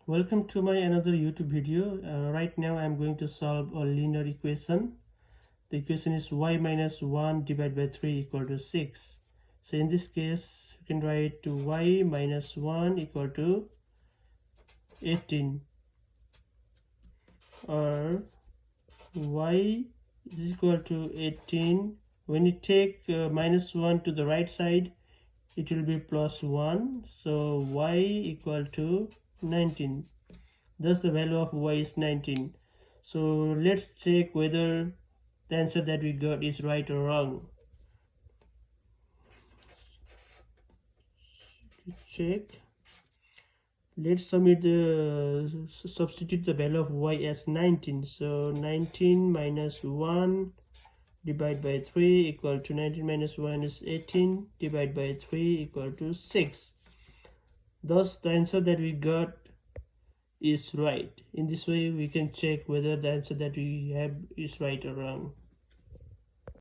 Welcome to my another YouTube video. Right now I'm going to solve a linear equation. The equation is y minus 1 divided by 3 equal to 6. So in this case you can write to y minus 1 equal to 18, or y is equal to 18. When you take minus 1 to the right side, it will be plus 1. So y equal to 19. Thus the value of y is 19. So let's check whether the answer that we got is right or wrong. Check. Let's substitute the value of y as 19. So 19 minus 1 divided by 3 equal to 19 minus 1 is 18 divided by 3 equal to 6. Thus the answer that we got is right. In this way we can check whether the answer that we have is right or wrong.